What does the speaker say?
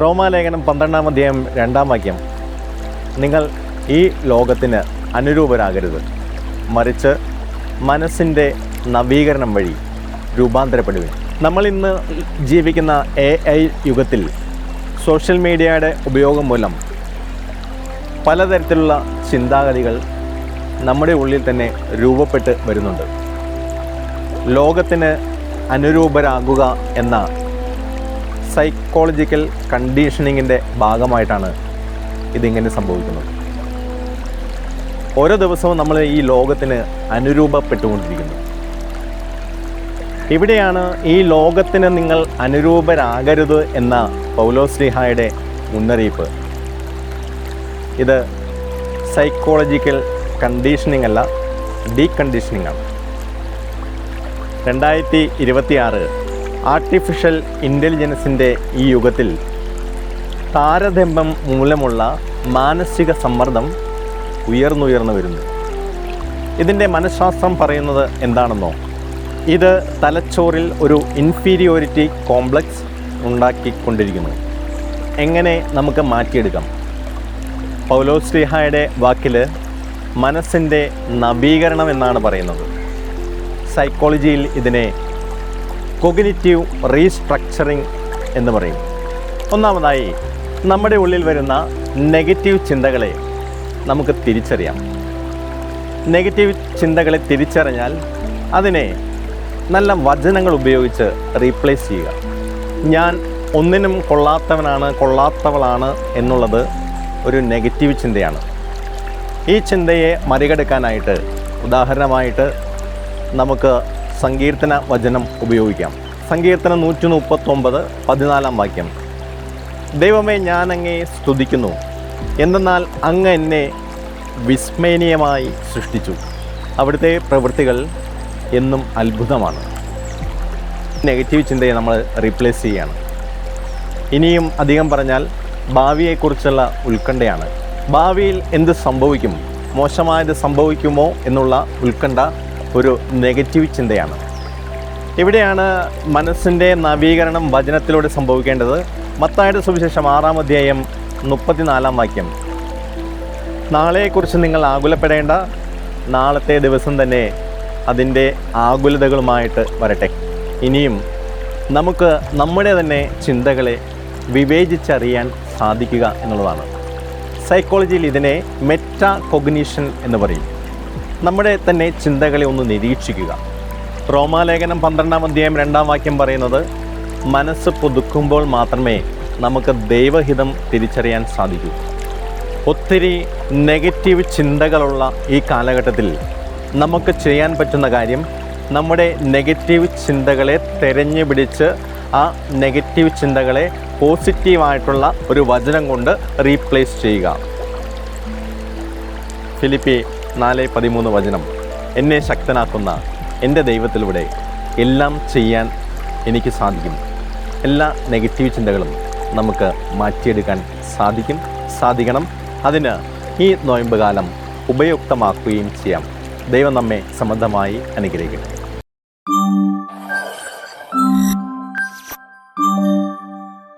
റോമാലേഖനം 12-ാം അധ്യായം 2-ാം വാക്യം, നിങ്ങൾ ഈ ലോകത്തിന് അനുരൂപരാകരുത്, മറിച്ച് മനസ്സിൻ്റെ നവീകരണം വഴി രൂപാന്തരപ്പെടുവിൻ. നമ്മൾ ഇന്ന് ജീവിക്കുന്ന AI യുഗത്തിൽ സോഷ്യൽ മീഡിയയുടെ ഉപയോഗം മൂലം പലതരത്തിലുള്ള ചിന്താഗതികൾ നമ്മുടെ ഉള്ളിൽ തന്നെ രൂപപ്പെട്ട് വരുന്നുണ്ട്. ലോകത്തിന് അനുരൂപരാകുക എന്ന സൈക്കോളജിക്കൽ കണ്ടീഷനിങ്ങിൻ്റെ ഭാഗമായിട്ടാണ് ഇതിങ്ങനെ സംഭവിക്കുന്നത്. ഓരോ ദിവസവും നമ്മൾ ഈ ലോകത്തിന് അനുരൂപപ്പെട്ടുകൊണ്ടിരിക്കുന്നു. ഇവിടെയാണ് ഈ ലോകത്തിന് നിങ്ങൾ അനുരൂപരാകരുത് എന്ന പൗലോസ്ലീഹായുടെ മുന്നറിയിപ്പ്. ഇത് സൈക്കോളജിക്കൽ കണ്ടീഷനിങ് അല്ല, ഡീകണ്ടീഷനിങ് ആണ്. 2026 ആർട്ടിഫിഷ്യൽ ഇൻ്റലിജൻസിൻ്റെ ഈ യുഗത്തിൽ താരതമ്യം മൂലമുള്ള മാനസിക സമ്മർദ്ദം ഉയർന്നുയർന്നു വരുന്നു. ഇതിൻ്റെ മനഃശാസ്ത്രം പറയുന്നത് എന്താണെന്നോ, ഇത് തലച്ചോറിൽ ഒരു ഇൻഫീരിയോറിറ്റി കോംപ്ലക്സ് ഉണ്ടാക്കിക്കൊണ്ടിരിക്കുന്നു. എങ്ങനെ നമുക്ക് മാറ്റിയെടുക്കാം? പൗലോസ്ലീഹായുടെ വാക്കിൽ മനസ്സിൻ്റെ നവീകരണം എന്നാണ് പറയുന്നത്. സൈക്കോളജിയിൽ ഇതിനെ കോഗ്നിറ്റീവ് റീസ്ട്രക്ചറിങ് എന്ന് പറയും. ഒന്നാമതായി, നമ്മുടെ ഉള്ളിൽ വരുന്ന നെഗറ്റീവ് ചിന്തകളെ നമുക്ക് തിരിച്ചറിയാം. നെഗറ്റീവ് ചിന്തകളെ തിരിച്ചറിഞ്ഞാൽ അതിനെ നല്ല വചനങ്ങൾ ഉപയോഗിച്ച് റീപ്ലേസ് ചെയ്യുക. ഞാൻ ഒന്നിനും കൊള്ളാത്തവളാണ് എന്നുള്ളത് ഒരു നെഗറ്റീവ് ചിന്തയാണ്. ഈ ചിന്തയെ മറികടക്കാനായിട്ട് ഉദാഹരണമായിട്ട് നമുക്ക് സങ്കീർത്തന വചനം ഉപയോഗിക്കാം. സങ്കീർത്തനം 139-14 വാക്യം, ദൈവമേ, ഞാൻ അങ്ങയെ സ്തുതിക്കുന്നു, എന്തെന്നാൽ അങ്ങ് എന്നെ വിസ്മയനീയമായി സൃഷ്ടിച്ചു, അവിടുത്തെ പ്രവൃത്തികൾ എന്നും അത്ഭുതമാണ്. നെഗറ്റീവ് ചിന്തയെ നമ്മൾ റീപ്ലേസ് ചെയ്യുകയാണ്. ഇനിയും അധികം പറഞ്ഞാൽ ഭാവിയെക്കുറിച്ചുള്ള ഉത്കണ്ഠയാണ്. ഭാവിയിൽ എന്ത് സംഭവിക്കും, മോശമായത് സംഭവിക്കുമോ എന്നുള്ള ഉത്കണ്ഠ ഒരു നെഗറ്റീവ് ചിന്തയാണ്. ഇവിടെയാണ് മനസ്സിൻ്റെ നവീകരണം വചനത്തിലൂടെ സംഭവിക്കേണ്ടത്. മത്തായിയുടെ സുവിശേഷം 6-ാം അധ്യായം 34-ാം വാക്യം, നാളെക്കുറിച്ച് നിങ്ങൾ ആകുലപ്പെടേണ്ട, നാളത്തെ ദിവസം തന്നെ അതിൻ്റെ ആകുലതകളുമായിട്ട് വരട്ടെ. ഇനിയും നമുക്ക് നമ്മുടെ തന്നെ ചിന്തകളെ വിവേചിച്ചറിയാൻ സാധിക്കുക എന്നുള്ളതാണ്. സൈക്കോളജിയിൽ ഇതിനെ മെറ്റാ കോഗ്നിഷൻ എന്ന് പറയും. നമ്മുടെ തന്നെ ചിന്തകളെ ഒന്ന് നിരീക്ഷിക്കുക. റോമാലേഖനം 12-ാം അധ്യായം 2-ാം വാക്യം പറയുന്നത്, മനസ്സ് പുതുക്കുമ്പോൾ മാത്രമേ നമുക്ക് ദൈവഹിതം തിരിച്ചറിയാൻ സാധിക്കൂ. ഒത്തിരി നെഗറ്റീവ് ചിന്തകളുള്ള ഈ കാലഘട്ടത്തിൽ നമുക്ക് ചെയ്യാൻ പറ്റുന്ന കാര്യം, നമ്മുടെ നെഗറ്റീവ് ചിന്തകളെ തെരഞ്ഞു പിടിച്ച് ആ നെഗറ്റീവ് ചിന്തകളെ പോസിറ്റീവായിട്ടുള്ള ഒരു വചനം കൊണ്ട് റീപ്ലേസ് ചെയ്യുക. ഫിലിപ്പി 4:13 വചനം, എന്നെ ശക്തനാക്കുന്ന എൻ്റെ ദൈവത്തിലൂടെ എല്ലാം ചെയ്യാൻ എനിക്ക് സാധിക്കും. എല്ലാ നെഗറ്റീവ് ചിന്തകളും നമുക്ക് മാറ്റിയെടുക്കാൻ സാധിക്കണം. അതിന് ഈ നോയമ്പ് കാലം ഉപയുക്തമാക്കുകയും ചെയ്യാം. ദൈവം നമ്മെ സമൃദ്ധമായി അനുഗ്രഹിക്കട്ടെ.